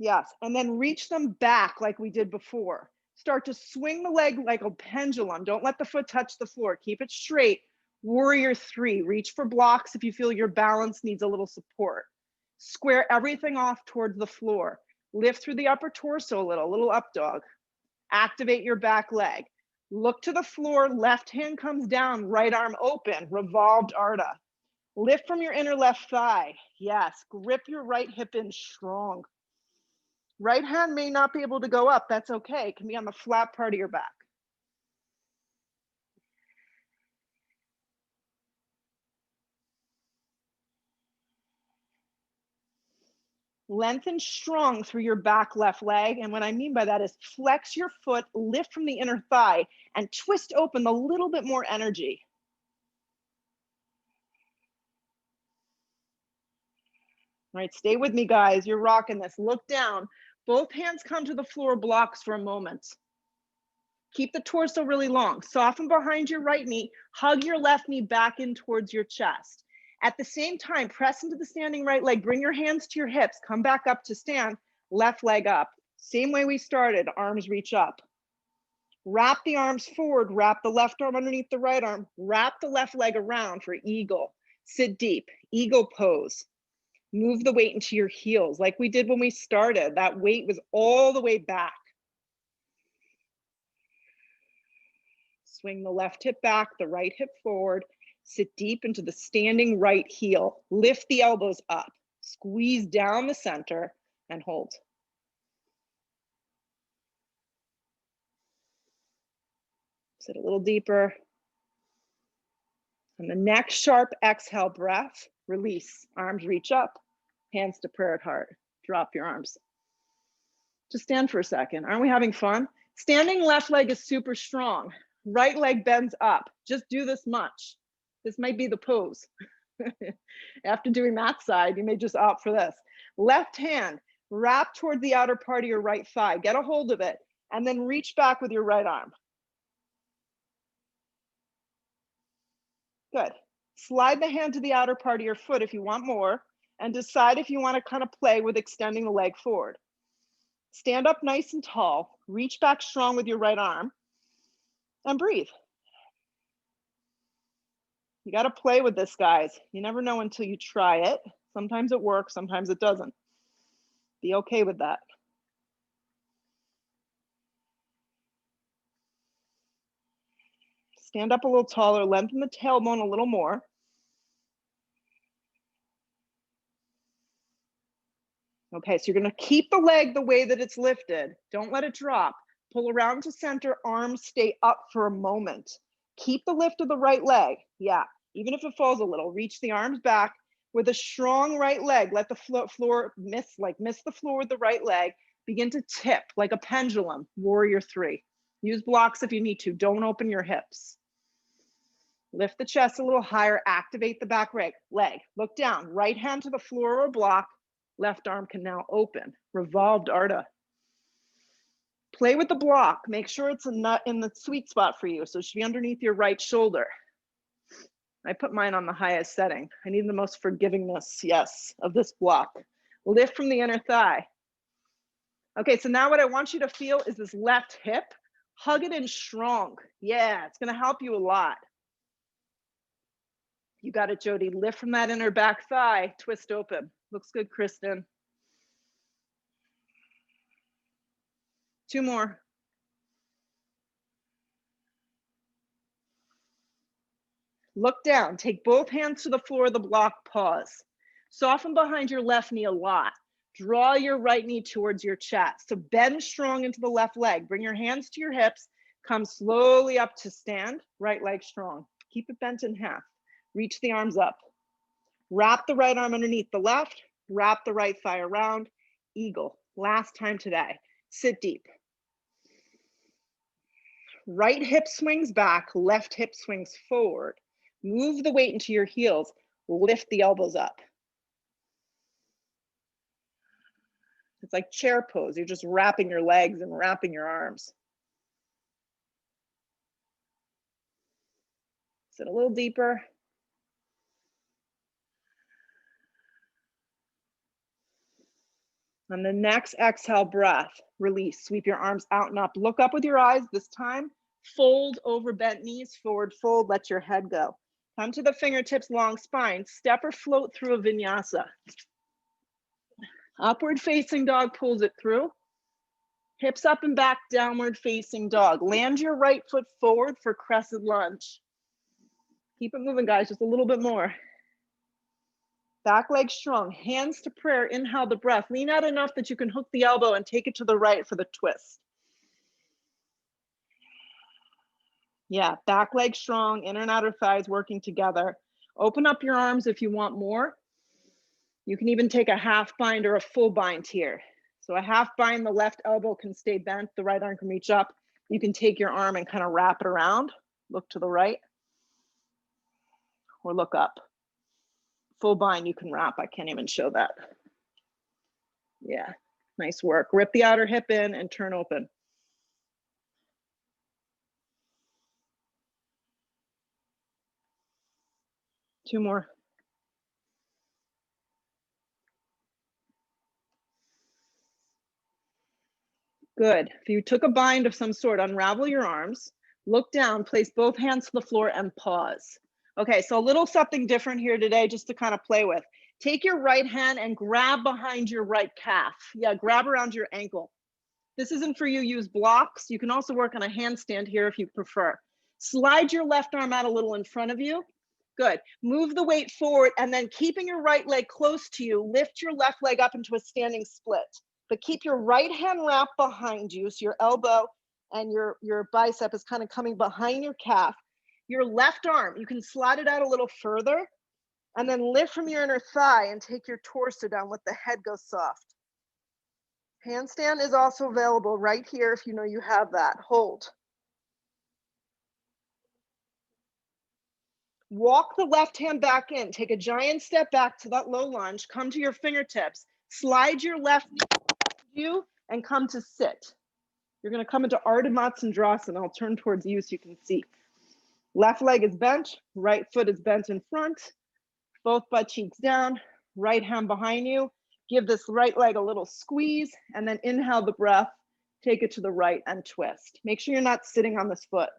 Yes, and then reach them back like we did before. Start to swing the leg like a pendulum. Don't let the foot touch the floor. Keep it straight. Warrior three. Reach for blocks if you feel your balance needs a little support. Square everything off towards the floor. Lift through the upper torso a little up dog. Activate your back leg. Look to the floor, left hand comes down, right arm open, revolved Ardha. Lift from your inner left thigh. Yes, grip your right hip in strong. Right hand may not be able to go up, that's okay. It can be on the flat part of your back. Lengthen strong through your back left leg. And what I mean by that is flex your foot, lift from the inner thigh, and twist open a little bit more energy. All right, stay with me, guys. You're rocking this. Look down. Both hands come to the floor blocks for a moment. Keep the torso really long. Soften behind your right knee. Hug your left knee back in towards your chest. At the same time, press into the standing right leg. Bring your hands to your hips. Come back up to stand. Left leg up. Same way we started. Arms reach up. Wrap the arms forward. Wrap the left arm underneath the right arm. Wrap the left leg around for eagle. Sit deep. Eagle pose. Move the weight into your heels like we did when we started. That weight was all the way back. Swing the left hip back, the right hip forward. Sit deep into the standing right heel. Lift the elbows up. Squeeze down the center and hold. Sit a little deeper. And the next sharp exhale breath, release. Arms reach up, hands to prayer at heart. Drop your arms. Just stand for a second. Aren't we having fun? Standing left leg is super strong. Right leg bends up. Just do this much. This might be the pose. After doing that side, you may just opt for this. Left hand, wrap toward the outer part of your right thigh. Get a hold of it, and then reach back with your right arm. Good. Slide the hand to the outer part of your foot if you want more, and decide if you want to kind of play with extending the leg forward. Stand up nice and tall. Reach back strong with your right arm, and breathe. You got to play with this, guys. You never know until you try it. Sometimes it works, sometimes it doesn't. Be okay with that. Stand up a little taller, lengthen the tailbone a little more. Okay, so you're gonna keep the leg the way that it's lifted. Don't let it drop. Pull around to center, arms stay up for a moment. Keep the lift of the right leg. Yeah, even if it falls a little, reach the arms back with a strong right leg. Let the floor miss the floor with the right leg. Begin to tip like a pendulum, warrior three. Use blocks if you need to, don't open your hips. Lift the chest a little higher, activate the back leg. Look down, right hand to the floor or block. Left arm can now open. Revolved Ardha. Play with the block. Make sure it's in the sweet spot for you. So it should be underneath your right shoulder. I put mine on the highest setting. I need the most forgivingness, yes, of this block. Lift from the inner thigh. Okay, so now what I want you to feel is this left hip. Hug it in strong. Yeah, it's gonna help you a lot. You got it, Jody. Lift from that inner back thigh. Twist open. Looks good, Kristen. 2 more. Look down. Take both hands to the floor of the block. Pause. Soften behind your left knee a lot. Draw your right knee towards your chest. So bend strong into the left leg. Bring your hands to your hips. Come slowly up to stand. Right leg strong. Keep it bent in half. Reach the arms up. Wrap the right arm underneath the left. Wrap the right thigh around. Eagle. Last time today. Sit deep. Right hip swings back. Left hip swings forward. Move the weight into your heels. Lift the elbows up. It's like chair pose. You're just wrapping your legs and wrapping your arms. Sit a little deeper. On the next exhale breath, release. Sweep your arms out and up. Look up with your eyes this time. Fold over bent knees, forward fold, let your head go. Come to the fingertips, long spine. Step or float through a vinyasa. Upward facing dog pulls it through. Hips up and back, downward facing dog. Land your right foot forward for crescent lunge. Keep it moving, guys, just a little bit more. Back leg strong, hands to prayer, inhale the breath. Lean out enough that you can hook the elbow and take it to the right for the twist. Yeah, back leg strong, inner and outer thighs working together. Open up your arms if you want more. You can even take a half bind or a full bind here. So a half bind, the left elbow can stay bent, the right arm can reach up. You can take your arm and kind of wrap it around. Look to the right or look up. Full bind, you can wrap. I can't even show that. Yeah, Nice work. Rip the outer hip in and turn open. Two more. Good. If you took a bind of some sort, unravel your arms, look down, place both hands to the floor and pause. Okay, so a little something different here today just to kind of play with. Take your right hand and grab behind your right calf. Yeah, grab around your ankle. This isn't for you, use blocks. You can also work on a handstand here if you prefer. Slide your left arm out a little in front of you. Good. Move the weight forward and then keeping your right leg close to you, lift your left leg up into a standing split. But keep your right hand wrapped behind you. So your elbow and your bicep is kind of coming behind your calf. Your left arm, you can slide it out a little further and then lift from your inner thigh and take your torso down. Let the head go soft. Handstand is also available right here if you know you have that. Hold. Walk the left hand back in. Take a giant step back to that low lunge. Come to your fingertips. Slide your left knee behind you and come to sit. You're going to come into Ardha Navasana. I'll turn towards you so you can see. Left leg is bent. Right foot is bent in front. Both butt cheeks down. Right hand behind you. Give this right leg a little squeeze and then inhale the breath. Take it to the right and twist. Make sure you're not sitting on this foot.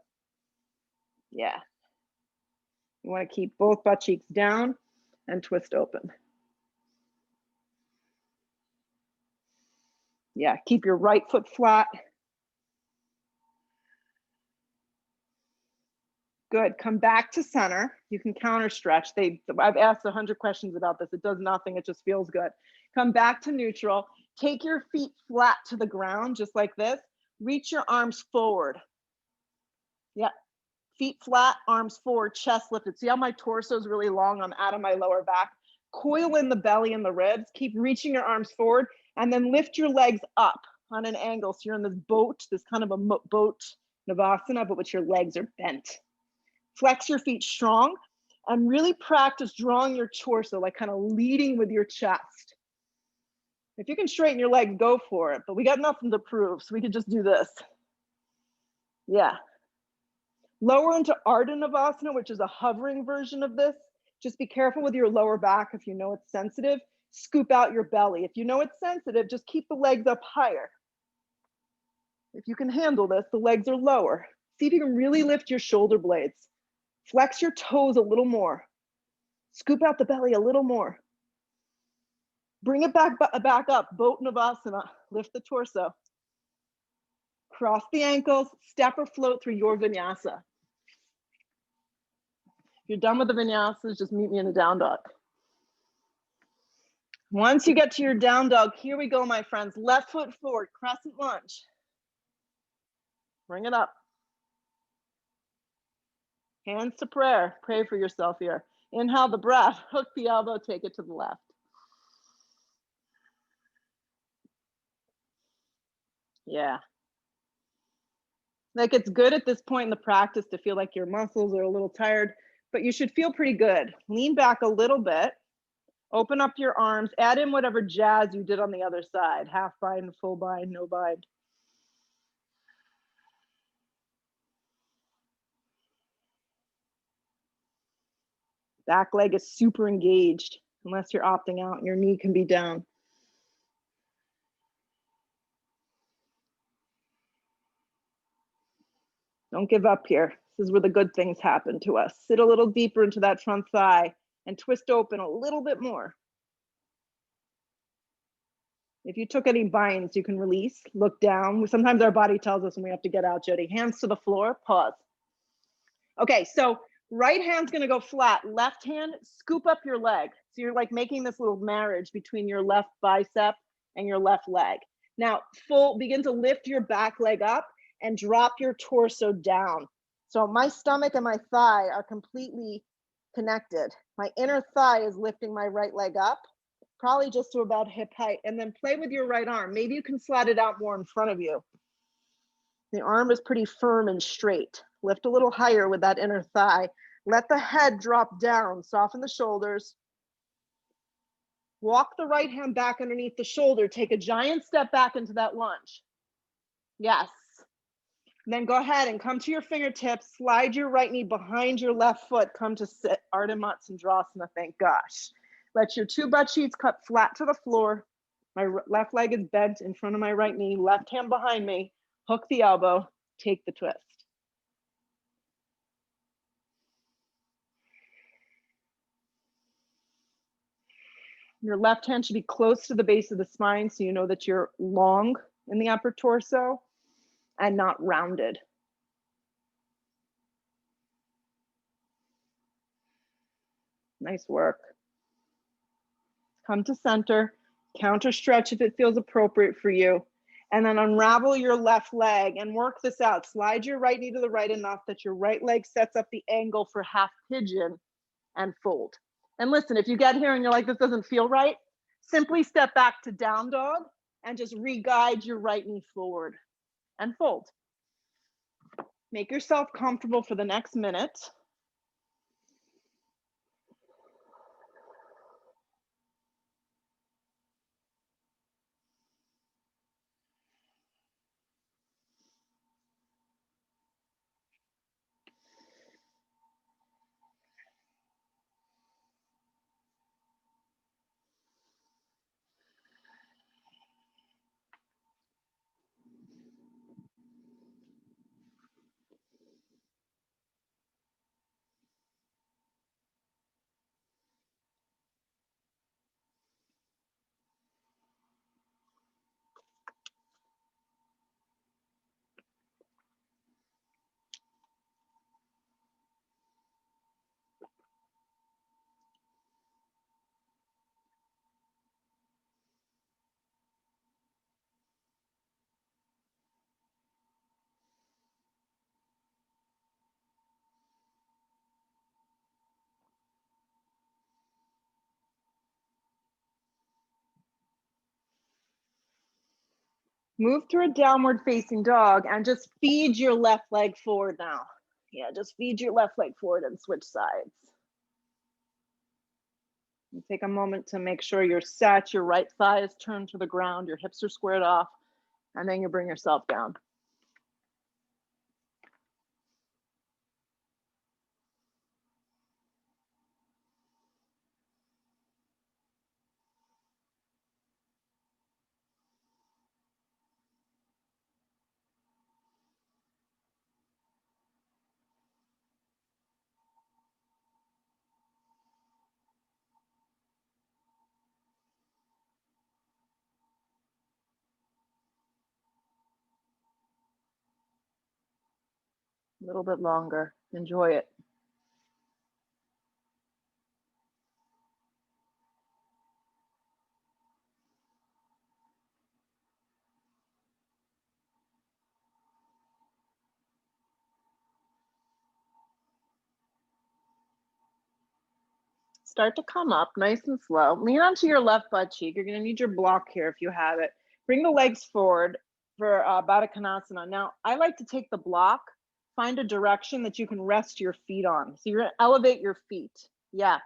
Yeah. You want to keep both butt cheeks down and twist open. Yeah, keep your right foot flat. Good, come back to center. You can counter stretch. I've asked 100 questions about this. It does nothing, it just feels good. Come back to neutral. Take your feet flat to the ground, just like this. Reach your arms forward. Yeah, feet flat, arms forward, chest lifted. See how my torso is really long? I'm out of my lower back. Coil in the belly and the ribs. Keep reaching your arms forward and then lift your legs up on an angle. So you're in this boat, this kind of a boat Navasana, but with your legs are bent. Flex your feet strong and really practice drawing your torso, like kind of leading with your chest. If you can straighten your legs, go for it, but we got nothing to prove, so we could just do this. Yeah. Lower into Ardha Navasana, which is a hovering version of this. Just be careful with your lower back if you know it's sensitive. Scoop out your belly. If you know it's sensitive, just keep the legs up higher. If you can handle this, the legs are lower. See if you can really lift your shoulder blades. Flex your toes a little more. Scoop out the belly a little more. Bring it back up, boat Navasana. Lift the torso. Cross the ankles, step or float through your vinyasa. If you're done with the vinyasas, just meet me in a down dog. Once you get to your down dog, here we go, my friends. Left foot forward, crescent lunge. Bring it up. Hands to prayer. Pray for yourself here. Inhale the breath, hook the elbow, take it to the left. Yeah. Like it's good at this point in the practice to feel like your muscles are a little tired, but you should feel pretty good. Lean back a little bit. Open up your arms, add in whatever jazz you did on the other side. Half bind, full bind, no bind. Back leg is super engaged, unless you're opting out and your knee can be down. Don't give up here. This is where the good things happen to us. Sit a little deeper into that front thigh and twist open a little bit more. If you took any binds, you can release, look down. Sometimes our body tells us when we have to get out, Jody. Hands to the floor, pause. Okay, so right hand's gonna go flat. Left hand, scoop up your leg. So you're like making this little marriage between your left bicep and your left leg. Now, begin to lift your back leg up and drop your torso down. So my stomach and my thigh are completely connected. My inner thigh is lifting my right leg up, probably just to about hip height, and then play with your right arm. Maybe you can slide it out more in front of you. The arm is pretty firm and straight. Lift a little higher with that inner thigh. Let the head drop down, soften the shoulders. Walk the right hand back underneath the shoulder. Take a giant step back into that lunge. Yes. Then go ahead and come to your fingertips. Slide your right knee behind your left foot. Come to sit. Ardha Navasana, thank gosh. Let your two butt cheeks cut flat to the floor. My left leg is bent in front of my right knee. Left hand behind me. Hook the elbow. Take the twist. Your left hand should be close to the base of the spine so you know that you're long in the upper torso and not rounded. Nice work. Come to center, counter stretch if it feels appropriate for you, and then unravel your left leg and work this out. Slide your right knee to the right enough that your right leg sets up the angle for half pigeon and fold. And listen, if you get here and you're like, this doesn't feel right, simply step back to down dog and just re-guide your right knee forward and fold. Make yourself comfortable for the next minute. Move through a downward facing dog and just feed your left leg forward now. Yeah, just feed your left leg forward and switch sides. And take a moment to make sure you're set, your right thigh is turned to the ground, your hips are squared off, and then you bring yourself down. A little bit longer. Enjoy it. Start to come up nice and slow. Lean onto your left butt cheek. You're going to need your block here if you have it. Bring the legs forward for Baddha Konasana. Now, I like to take the block, find a direction that you can rest your feet on. So you're going to elevate your feet. Yeah.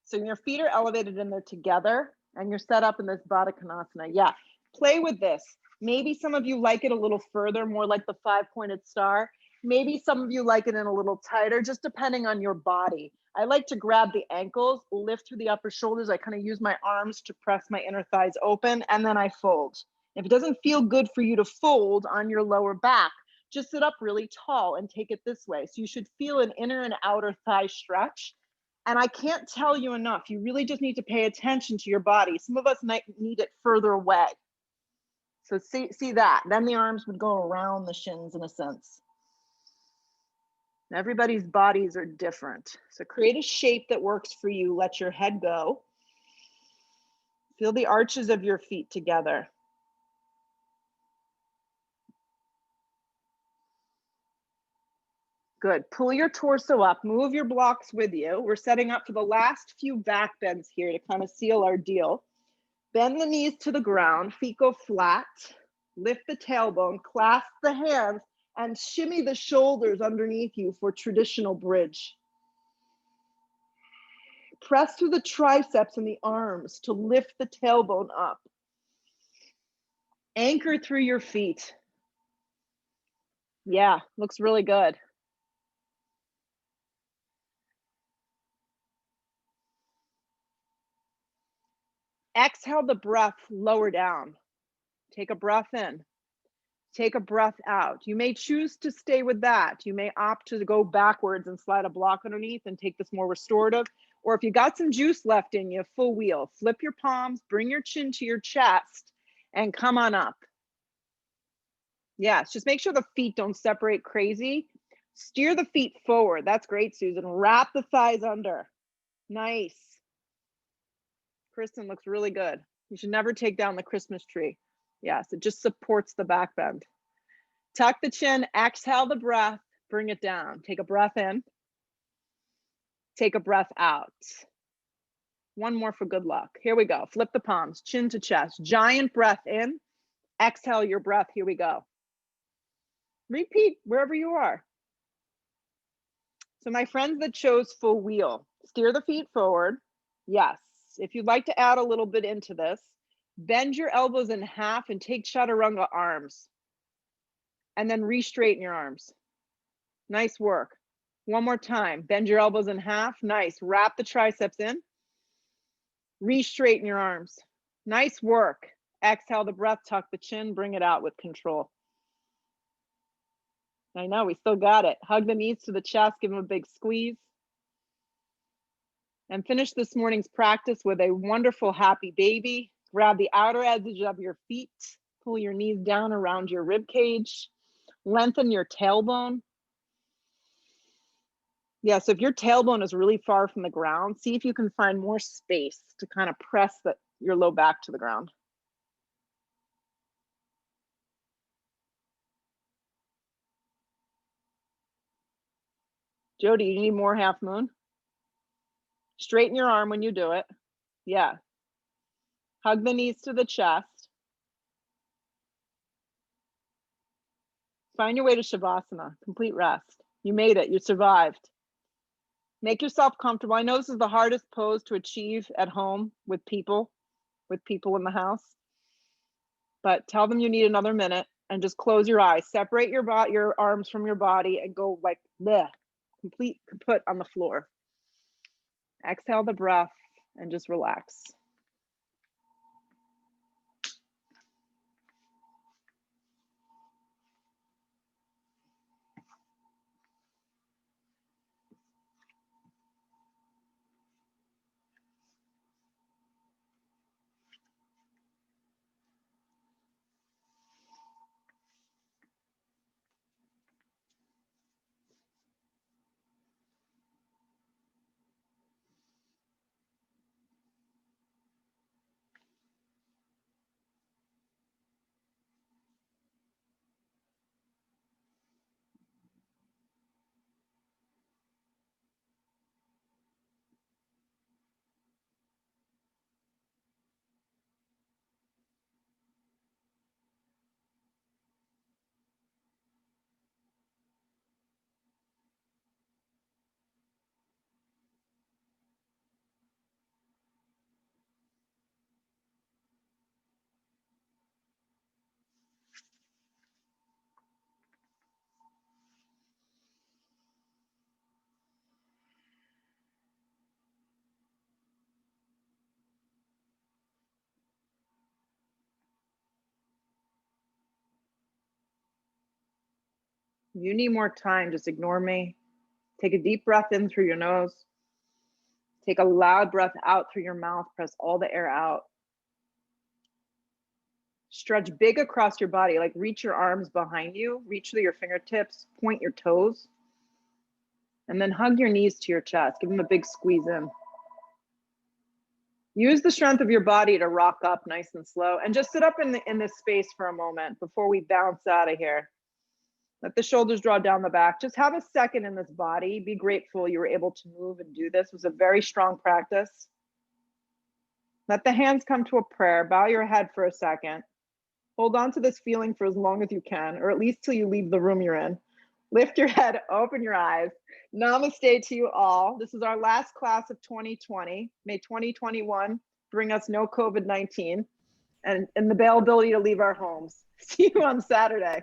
So your feet are elevated and they're together and you're set up in this Baddha Konasana. Yeah. Play with this. Maybe some of you like it a little further, more like the 5-pointed star. Maybe some of you like it in a little tighter, just depending on your body. I like to grab the ankles, lift through the upper shoulders. I kind of use my arms to press my inner thighs open, and then I fold. If it doesn't feel good for you to fold on your lower back, just sit up really tall and take it this way. So you should feel an inner and outer thigh stretch. And I can't tell you enough, you really just need to pay attention to your body. Some of us might need it further away. So see that. Then the arms would go around the shins in a sense. Everybody's bodies are different. So create a shape that works for you. Let your head go. Feel the arches of your feet together. Good. Pull your torso up. Move your blocks with you. We're setting up for the last few back bends here to kind of seal our deal. Bend the knees to the ground. Feet go flat. Lift the tailbone. Clasp the hands and shimmy the shoulders underneath you for traditional bridge. Press through the triceps and the arms to lift the tailbone up. Anchor through your feet. Yeah, looks really good. Exhale the breath lower down. Take a breath in. Take a breath out. You may choose to stay with that. You may opt to go backwards and slide a block underneath and take this more restorative. Or if you got some juice left in you, full wheel. Flip your palms, bring your chin to your chest, and come on up. Yes, just make sure the feet don't separate crazy. Steer the feet forward. That's great, Susan. Wrap the thighs under. Nice. Kristen looks really good. You should never take down the Christmas tree. Yes, it just supports the back bend. Tuck the chin, exhale the breath, bring it down. Take a breath in. Take a breath out. One more for good luck. Here we go. Flip the palms, chin to chest. Giant breath in. Exhale your breath. Here we go. Repeat wherever you are. So my friends that chose full wheel, steer the feet forward. Yes. If you'd like to add a little bit into this, bend your elbows in half and take Chaturanga arms. And then re-straighten your arms. Nice work. One more time. Bend your elbows in half. Nice. Wrap the triceps in. Re-straighten your arms. Nice work. Exhale the breath, tuck the chin, bring it out with control. I know, we still got it. Hug the knees to the chest, give them a big squeeze. And finish this morning's practice with a wonderful happy baby. Grab the outer edge of your feet. Pull your knees down around your rib cage. Lengthen your tailbone. Yeah, so if your tailbone is really far from the ground, see if you can find more space to kind of press your low back to the ground. Jody, you need more half moon? Straighten your arm when you do it. Yeah. Hug the knees to the chest. Find your way to Shavasana, complete rest. You made it, you survived. Make yourself comfortable. I know this is the hardest pose to achieve at home with people in the house, but tell them you need another minute and just close your eyes. Separate your arms from your body and go like bleh, complete kaput on the floor. Exhale the breath and just relax. You need more time, just ignore me. Take a deep breath in through your nose. Take a loud breath out through your mouth. Press all the air out. Stretch big across your body, like reach your arms behind you, reach through your fingertips, point your toes, and then hug your knees to your chest. Give them a big squeeze in. Use the strength of your body to rock up nice and slow, and just sit up in this space for a moment before we bounce out of here. Let the shoulders draw down the back. Just have a second in this body. Be grateful you were able to move and do this. It was a very strong practice. Let the hands come to a prayer. Bow your head for a second. Hold on to this feeling for as long as you can, or at least till you leave the room you're in. Lift your head, open your eyes. Namaste to you all. This is our last class of 2020. May 2021 bring us no COVID-19 and the availability to leave our homes. See you on Saturday.